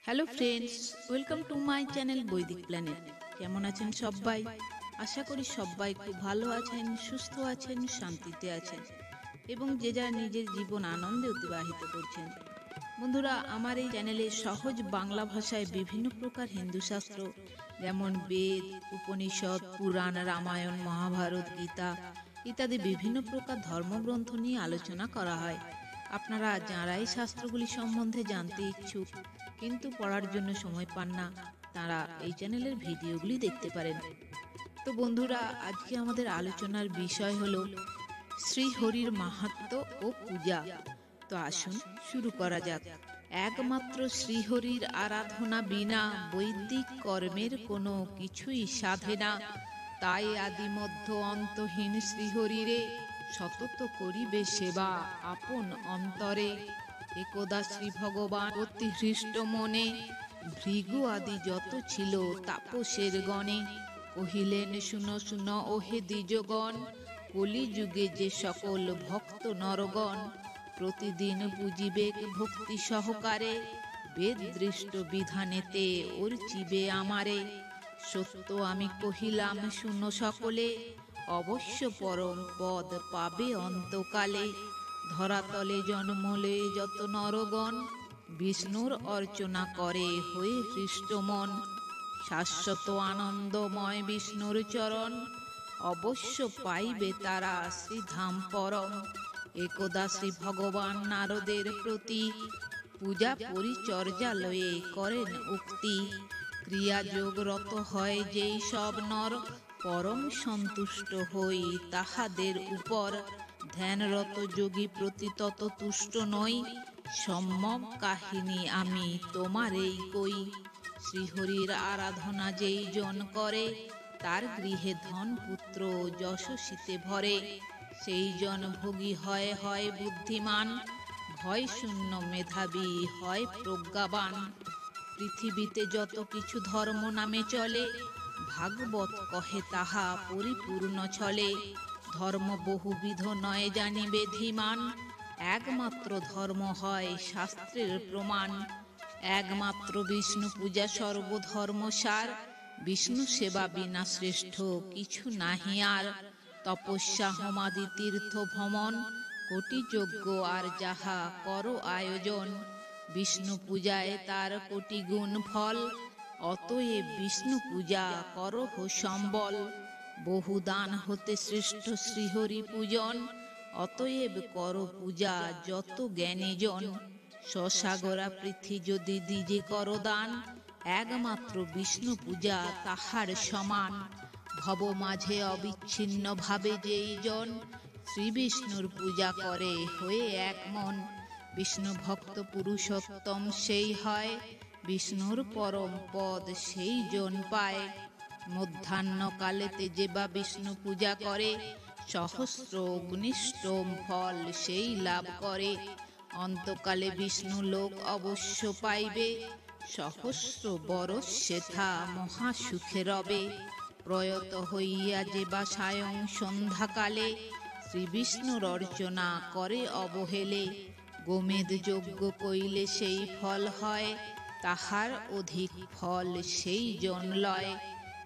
Hello friends, welcome to my channel বৈদিক planet. কেমন আছেন সবাই? আশা করি সবাই খুব ভালো আছেন, সুস্থ আছেন, শান্তিতে আছেন এবং যে যার নিজের জীবন আনন্দে অতিবাহিত করছেন। বন্ধুরা, আমার এই চ্যানেলে সহজ বাংলা ভাষায় বিভিন্ন প্রকার হিন্দু শাস্ত্র যেমন বেদ, উপনিষদ, পুরাণ, রামায়ণ, মহাভারত, গীতা ইত্যাদি বিভিন্ন প্রকার ধর্মগ্রন্থ নিয়ে আলোচনা করা হয়। আপনারা যাঁরাই শাস্ত্রগুলি সম্বন্ধে জানতে ইচ্ছুক কিন্তু পড়ার জন্য সময় পান না, তারা এই চ্যানেলের ভিডিওগুলি দেখতে পারেন। তো বন্ধুরা, আজকে আমাদের আলোচনার বিষয় হলো শ্রীহরির মাহাত্ম্য ও পূজা। তো আসুন শুরু করা যাক। একমাত্র শ্রীহরির আরাধনা বিনা বৈদিক কর্মের কোনো কিছুই সাধে না। তাই আদিমধ্য অন্তহীন শ্রীহরিরে সতত করিবে সেবা আপন অন্তরে। একদা শ্রী ভগবান অতি হৃষ্ট মনে ভৃগু আদি যত ছিল তাপসের গণে কহিলেন, শুনো শুনো ওহে দ্বিজগণ, কলিযুগে যে সকল ভক্ত নরগণ প্রতিদিন পুজিবে ভক্তি সহকারে, বেদ দৃষ্ট বিধানেতে অর্চিবে আমারে। সত্য আমি কহিলাম শুনো সকলে, অবশ্য পরম পদ পাবে অন্তকালে। ধরাতলে জন্মলে যত নরগণ বিষ্ণুর অর্চনা করে হয়ে হৃষ্টমন। শাশ্বত আনন্দময় বিষ্ণুর চরণ অবশ্য পাইবে তারা শ্রীধাম পরম। একদা শ্রী ভগবান নারদের প্রতি পূজা পরিচর্যালয়ে করেন উক্তি, ক্রিয়াযোগরত হয় যেই সব নর পরম সন্তুষ্ট হই তাহাদের উপর। ধ্যানরত যোগী প্রতি তত তুষ্ট নই, সম্যক কাহিনী আমি তোমারেই কই। শ্রীহরির আরাধনা যেই জন করে তার গৃহে ধন পুত্র যশস্বীতে ভরে। সেই জন ভোগী হয় হয় বুদ্ধিমান, ভয় শূন্য মেধাবী হয় প্রজ্ঞাবান। পৃথিবীতে যত কিছু ধর্ম নামে চলে ভাগবত কহে তাহা পরিপূর্ণ ছলে। ধর্ম বহুবিধ নয় জানিবে ধীমান, একমাত্র ধর্ম হয় শাস্ত্রের প্রমাণ। একমাত্র বিষ্ণু পূজা সর্বধর্ম সার, বিষ্ণু সেবা বিনা শ্রেষ্ঠ কিছু নাহি আর। তপস্যা হোমাদি তীর্থ ভ্রমণ কোটি যজ্ঞ আর যাহা করো আয়োজন, বিষ্ণু পূজায় তার কোটি গুণ ফল। অতএব বিষ্ণু পূজা করহ সম্বল, বহু দান হতে শ্রেষ্ঠ শ্রীহরি পূজন। অতএব কর পূজা যত জ্ঞানীজন, সসাগরা পৃথ্বী যদি দ্বিজে কর দান, একমাত্র বিষ্ণু পূজা তাহার সমান। ভব মাঝে অবিচ্ছিন্ন ভাবে যেই জন শ্রী বিষ্ণুর পূজা করে হয়ে এক মন। বিষ্ণু ভক্ত পুরুষোত্তম সেই হয়, বিষ্ণুর পরম পদ সেই জন পায়। মধ্যাহ্নকালেতে যে বা বিষ্ণু পূজা করে, সহস্র অগ্নিষ্টম ফল সেই লাভ করে। অন্তকালে বিষ্ণু লোক অবশ্য পাইবে, সহস্র বরষ সেথা মহাসুখে রবে। প্রয়ত হইয়া যে বা সায়ং সন্ধ্যাকালে শ্রী বিষ্ণুর অর্চনা করে অবহেলে। গোমেদ যজ্ঞ কইলে সেই ফল হয়, তাহার অধিক ফল সেই জন লয়।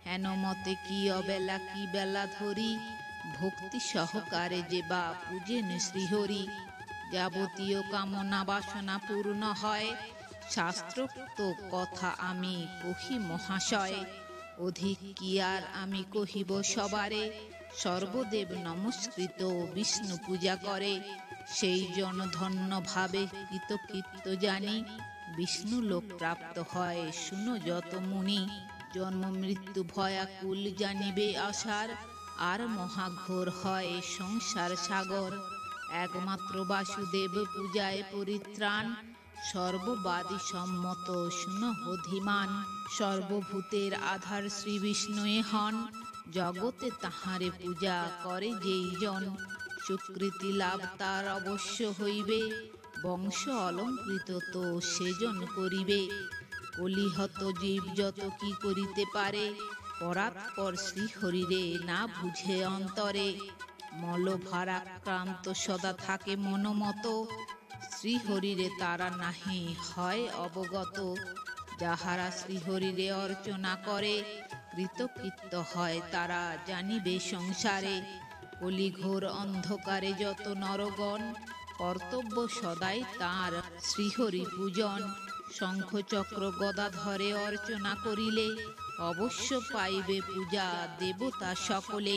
হেন মতে কি অবেলা কি বেলা ধরি, ভক্তি সহকারে যে বা পূজেন শ্রীহরি। যাবতীয় কামনা বাসনা পূর্ণ হয়, শাস্ত্রোক্ত কথা আমি কহি মহাশয়। অধিক কি আর আমি কহিব সবারে, সর্বদেব নমস্কৃত বিষ্ণু পূজা করে। সেই জন ধন্য ভাবে কৃতকৃত্য জানি, বিষ্ণু লোক প্রাপ্ত হয় শুনো যত মুনি। জন্ম মৃত্যু ভয়াকুল জানিবে আসার, আর মহাঘোর হয় সংসার সাগর। একমাত্র বাসুদেব পূজায় পরিত্রাণ, সর্ববাদী সম্মত শুনহ ধীমান। সর্বভূতের আধার শ্রী বিষ্ণুয়ে হন, জগতে তাহারে পূজা করে যেই জন। সুকৃতি লাভ তার অবশ্য হইবে, বংশ অলঙ্কৃত তো সেজন করিবে। কলিহত জীব যত কি করিতে পারে, পরাৎপর শ্রীহরিরে না বুঝে অন্তরে। মল ভারাক্রান্ত সদা থাকে মনোমত, শ্রীহরিরে তারা নাহি হয় অবগত। যাহারা শ্রীহরিরে অর্চনা করে কৃতকৃত্য হয় তারা জানিবে সংসারে। কলিঘোর অন্ধকারে যত নরগণ কর্তব্য সদাই তাঁর শ্রীহরি পূজন। শঙ্খচক্র গদা ধরে অর্চনা করিলে অবশ্য পাইবে পূজা দেবতা সকলে।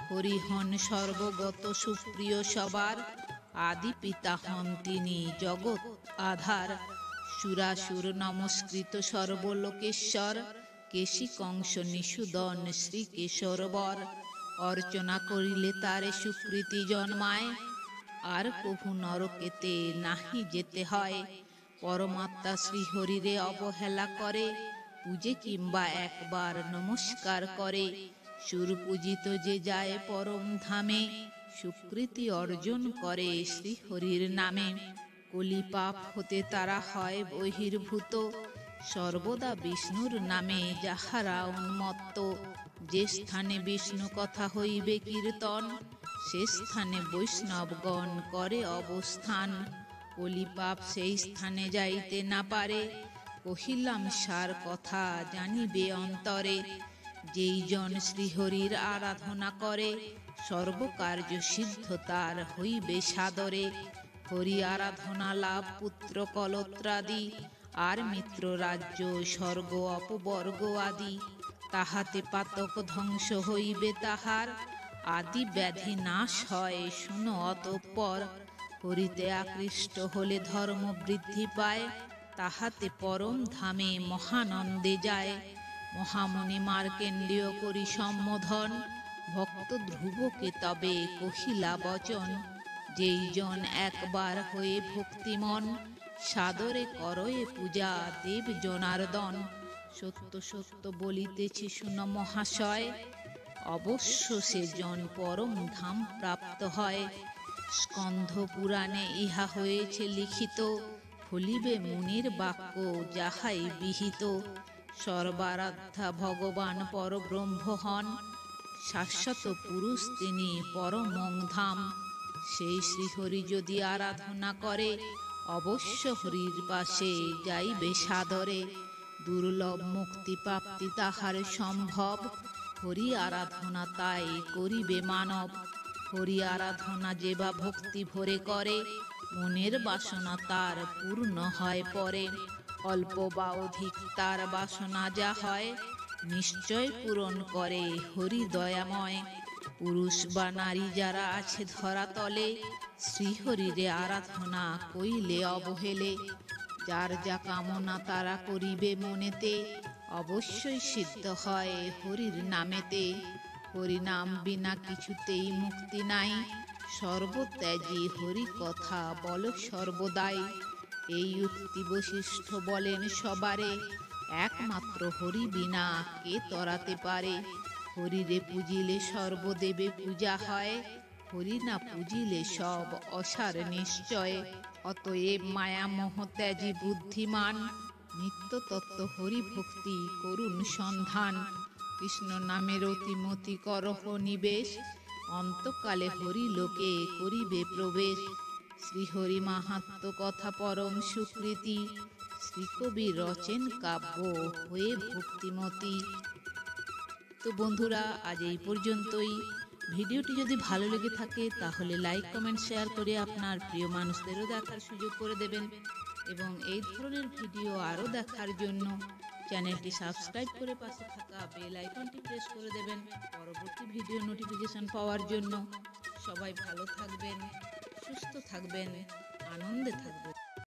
হরিহন সর্বগত সুপ্রিয় সবার আদি পিতা হন তিনি জগৎ আধার। সুরাসুর নমস্কৃত সর্বলোকেশ্বর কেশী কংস নিষূদন শ্রীকেশরবর। অর্চনা করিলে তারে সুকৃতি জন্মায় আর কভু নরকেতে নাহি যেতে হয়। পরমাত্মা শ্রীহরিরে অবহেলা করে পূজে কিংবা একবার নমস্কার করে। সুরপূজিত যে যায় পরম ধামে সুকৃতি অর্জন করে শ্রীহরির নামে। কলি পাপ হতে তারা হয় বহির্ভূত সর্বদা বিষ্ণুর নামে যাহারা উন্মত্ত। যে স্থানে বিষ্ণু কথা হইবে কীর্তন সে স্থানে বৈষ্ণবগণ করে অবস্থান। কলি পাপ সেই স্থানে যাইতে না পারে কহিলাম সার কথা জানিবে অন্তরে। যেই জন শ্রীহরির আরাধনা করে সর্বকার্য সিদ্ধ তার হইবে সাদরে। হরি আরাধনা লাভ পুত্র কলত্রাদি আর মিত্র রাজ্য স্বর্গ অপবর্গ আদি। তাহাতে পাতক ধ্বংস হইবে তাহার আদি ব্যাধি নাশ হয় শুনো অতঃপর। হরিতে আকৃষ্ট হলে ধর্ম বৃদ্ধি পায় তাহাতে পরম ধামে মহানন্দে যায়। মহামণি মার্কেন্ডীয় করি সম্বোধন ভক্ত ধ্রুবকে তবে কহিলা বচন। যেই জন একবার হয়ে ভক্তিমন সাদরে করয়ে পূজা দেব জনার্দন। সত্য সত্য বলিতেছি শুন মহাশয় অবশ্য সে জন পরম ধাম প্রাপ্ত হয়। স্কন্ধ পুরাণে ইহা হয়েছে লিখিত ফলিবে মুনির বাক্য যাহাই বিহিত। সর্বারাধ্যা ভগবান পরব্রহ্ম হন শাশ্বত পুরুষ তিনি পরমং ধাম। সেই শ্রীহরি যদি আরাধনা করে অবশ্য হরির পাশে যাইবে সাদরে। দুর্লভ মুক্তি প্রাপ্তি তাহার সম্ভব হরি আরাধনা তাই করিবে মানব। হরি আরাধনা যে বা ভক্তি ভরে করে মনের বাসনা তার পূর্ণ হয় পরে। অল্প বা অধিক তার বাসনা যা হয় নিশ্চয় পূরণ করে হরি দয়াময়। পুরুষ বা নারী যারা আছে ধরাতলে শ্রীহরিরে আরাধনা কইলে অবহেলে। যার যা কামনা তারা করিবে মনেতে অবশ্যই সিদ্ধ হয় হরির নামেতে। হরিনাম বিনা কিছুতেই মুক্তি নাই সর্বত্যাগী হরি কথা বল সর্বদাই। এই উক্তি বশিষ্ঠ বলেন সবারে একমাত্র হরি বিনা কে তরাতে পারে। হরিরে পূজিলে সর্বদেবে পূজা হয় হরি না পূজিলে সব অসার নিশ্চয়। অতএব মায়া মোহ ত্যাজি বুদ্ধিমান নিত্য তত্ত্ব হরি ভক্তি করুন সন্ধান। কৃষ্ণ নামের অতিমতি করহ নিবেশ অন্তকালে হরি লোকে করিবে প্রবেশ। শ্রীহরি মাহাত্ম্য কথা পরম সুকৃতি শ্রীকবি রচেন কাব্য হয়ে ভক্তিমতী। তো বন্ধুরা আজ এই পর্যন্তই। ভিডিওটি যদি ভালো লেগে থাকে তাহলে লাইক কমেন্ট শেয়ার করে আপনার প্রিয় মানুষদেরও দেখার সুযোগ করে দেবেন এবং এই ধরনের ভিডিও আরও দেখার জন্য চ্যানেলটি সাবস্ক্রাইব করে পাশে থাকা বেল আইকনটি প্রেস করে দেবেন পরবর্তী ভিডিও নোটিফিকেশন পাওয়ার জন্য। সবাই ভালো থাকবেন, সুস্থ থাকবেন, আনন্দে থাকবেন।